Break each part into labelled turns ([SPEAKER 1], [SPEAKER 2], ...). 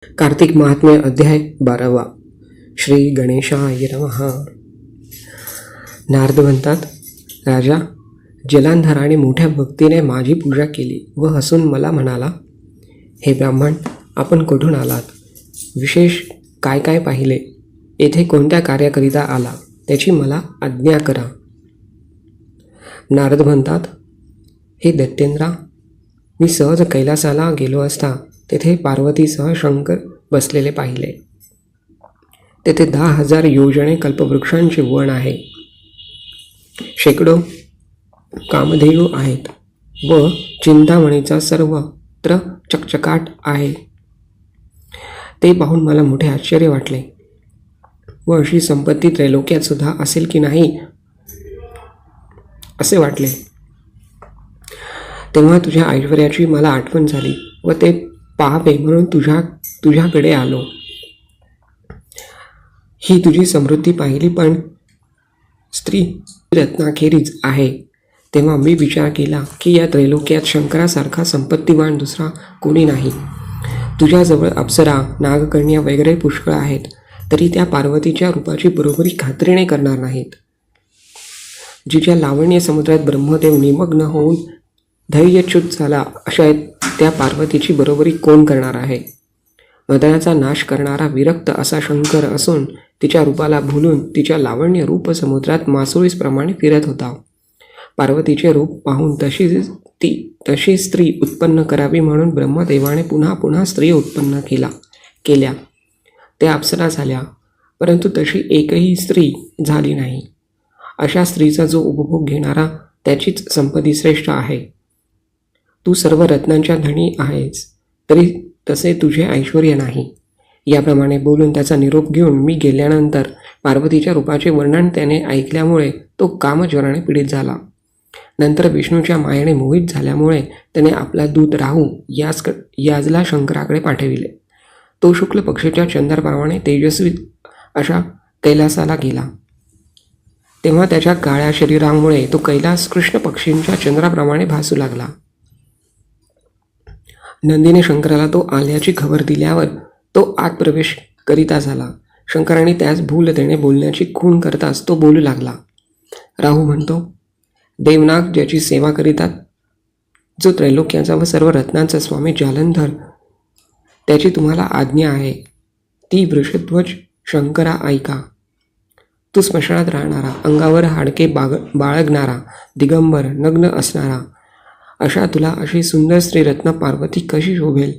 [SPEAKER 1] कार्तिक महात्म्य अध्याय 12. श्री गणेशाय नमः. नारद म्हणतात, राजा, जलांधराने मोठ्या भक्तीने माझी पूजा केली व हसून मला म्हणाला, हे ब्राह्मण, आपण कुठून आलात? विशेष काय काय पाहिले? येथे कोणत्या कार्याकरिता आला त्याची मला आज्ञा करा. नारद म्हणतात, हे दैत्येंद्रा, मी सहज कैलासाला गेलो असता तेथे पार्वतीसह शंकर बसलेले पाहिले. तेथे 10,000 योजने कल्पवृक्षांचे वन आहे. शेकडो कामधेनू आहेत व चिंतामणीचा सर्वत्र चकचकाट आहे. ते पाहून मला मोठे आश्चर्य वाटले व अशी संपत्ती त्रैलोक्यात सुद्धा असेल की नाही असे वाटले. तेव्हा तुझ्या ऐश्वर्याची मला आठवण झाली व ते पाहावे म्हणून तुझ्याकडे आलो. ही तुझी समृद्धी पाहिली, पण स्त्री रत्नाखेरीज आहे. तेव्हा मी विचार केला की या त्रैलोक्यात शंकरासारखा संपत्तीवान दुसरा कोणी नाही. तुझ्याजवळ अप्सरा, नागकन्या वगैरे पुष्कळ आहेत, तरी त्या पार्वतीच्या रूपाची बरोबरी खात्रीने करणार नाहीत. जिच्या लावण्य समुद्रात ब्रह्मदेव निमग्न होऊन धैर्यच्युत झाला, अशा त्या पार्वतीची बरोबरी कोण करणार आहे? मदनाचा नाश करणारा विरक्त असा शंकर असून तिच्या रूपाला भुलून तिच्या लावण्य रूप समुद्रात मासोळीसप्रमाणे फिरत होता. पार्वतीचे रूप पाहून तशी स्त्री उत्पन्न करावी म्हणून ब्रह्मदेवाने पुन्हा पुन्हा स्त्री उत्पन्न केल्या. त्या अप्सरा झाल्या, परंतु तशी एकही स्त्री झाली नाही. अशा स्त्रीचा जो उपभोग घेणारा त्याचीच संपत्ती श्रेष्ठ आहे. तू सर्व रत्नांच्या धनी आहेस, तरी तसे तुझे ऐश्वर्य नाही. याप्रमाणे बोलून त्याचा निरोप घेऊन मी गेल्यानंतर पार्वतीच्या रूपाचे वर्णन त्याने ऐकल्यामुळे तो कामज्वराने पीडित झाला. नंतर विष्णूच्या मायेने मोहित झाल्यामुळे त्याने आपला दूत राहू याजला शंकराकडे पाठविले. तो शुक्ल पक्षीच्या चंद्राप्रमाणे तेजस्वी अशा कैलासाला गेला. तेव्हा त्याच्या काळ्या शरीरामुळे तो कैलास कृष्ण पक्षींच्या चंद्राप्रमाणे भासू लागला. नंदीने शंकराला तो आल्याची खबर दिल्यावर तो आत प्रवेश करिता झाला. शंकराने त्यास भूलतेने बोलण्याची खूण करताच तो बोलू लागला. राहू म्हणतो, देवनाग ज्याची सेवा करीतात, जो त्रैलोक्याचा व सर्व रत्नांचा स्वामी जालंधर, त्याची तुम्हाला आज्ञा आहे. ती वृषध्वज शंकरा ऐका. तू स्मशानात राहणारा, अंगावर हाडके बाळगणारा, दिगंबर नग्न असणारा, अशा तुला अशी सुंदर स्त्री रत्न पार्वती कशी शोभेल?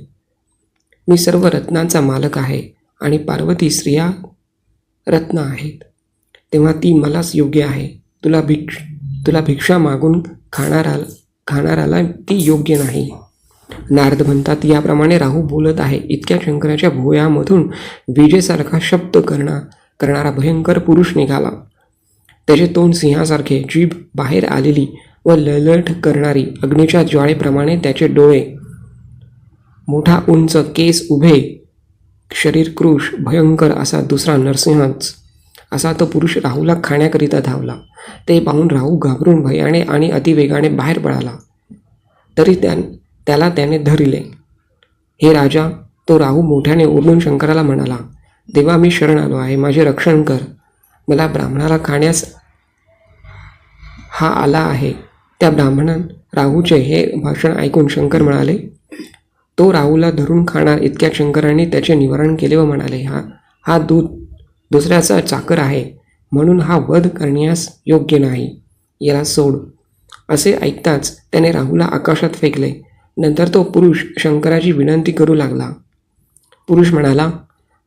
[SPEAKER 1] मी सर्व रत्नांचा मालक आहे आणि पार्वती स्त्रिया रत्न आहेत, तेव्हा ती मलाच योग्य आहे. तुला भिक्षा मागून खाणाराला ती योग्य नाही. नारद म्हणतात, याप्रमाणे राहू बोलत आहे. इतक्या शंकराच्या भुवयामधून विजेसारखा शब्द करणारा भयंकर पुरुष निघाला. त्याचे तोंड सिंहासारखे, जीभ बाहेर आलेली व ललट करणारी अग्नीच्या ज्वाळेप्रमाणे त्याचे डोळे, मोठा उंच केस उभे, शरीर कृश भयंकर असा दुसरा नरसिंहच असा तो पुरुष राहूला खाण्याकरिता धावला. ते पाहून राहू घाबरून भयाने आणि अतिवेगाने बाहेर पळाला, तरी त्याला त्याने धरले. हे राजा, तो राहू मोठ्याने ओरडून शंकराला म्हणाला, देवा, मी शरण आलो आहे, माझे रक्षण कर. मला ब्राह्मणाला खाण्यास हा आला आहे. त्या ब्राह्मणान राहूचे हे भाषण ऐकून शंकर म्हणाले, तो राहूला धरून खाणार. इतक्या शंकरांनी त्याचे निवारण केले व म्हणाले, हा दुसऱ्याचा चाकर आहे, म्हणून हा वध करण्यास योग्य नाही, याला सोड. असे ऐकताच त्याने राहूला आकाशात फेकले. नंतर तो पुरुष शंकराची विनंती करू लागला. पुरुष म्हणाला,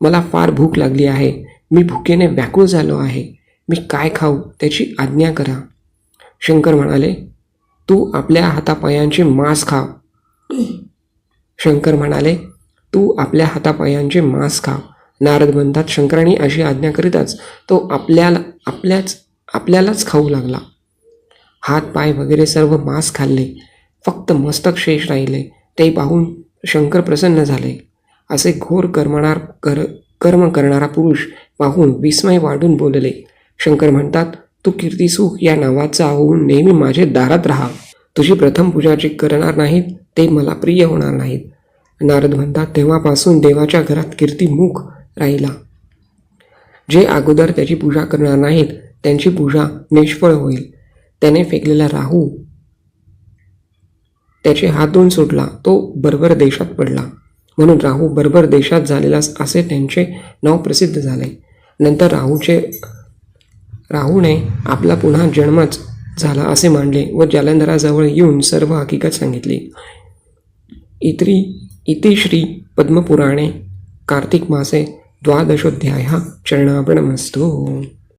[SPEAKER 1] मला फार भूक लागली आहे, मी भुकेने व्याकुळ झालो आहे, मी काय खाऊ त्याची आज्ञा करा. शंकर म्हणाले, तू आपल्या हातापायांचे मांस खा. नारद म्हणतात, शंकरांनी अशी आज्ञा करीतच तो आपल्यालाच खाऊ लागला. हात पाय वगैरे सर्व मांस खाल्ले, फक्त मस्तक शेष राहिले. ते पाहून शंकर प्रसन्न झाले. असे घोर कर्म करणारा पुरुष पाहून विस्मय वाढून बोलले. शंकर म्हणतात, तू कीर्तिसुख या नावाचा होऊन नेहमी माझे दारात राहा. तुझी प्रथम पूजा जे करणार नाहीत ते मला प्रिय होणार नाहीत. नारद म्हणतात, तेव्हापासून देवाच्या घरात कीर्तिमुख राहिला. जे अगोदर त्याची पूजा करणार नाहीत त्यांची पूजा निष्फळ होईल. त्याने फेकलेला राहू त्याचे हातून सुटला, तो बर्बर देशात पडला. म्हणून राहू बर्बर देशात झालेला असे त्यांचे नाव प्रसिद्ध झाले. नंतर राहूने आपला पुन्हा जन्मच झाला असे मानले व जालंधराजवळ येऊन सर्व हकीकत सांगितली. इति श्री पद्मपुराणे कार्तिक मासे द्वादशोऽध्यायः चरणार्पणमस्तु.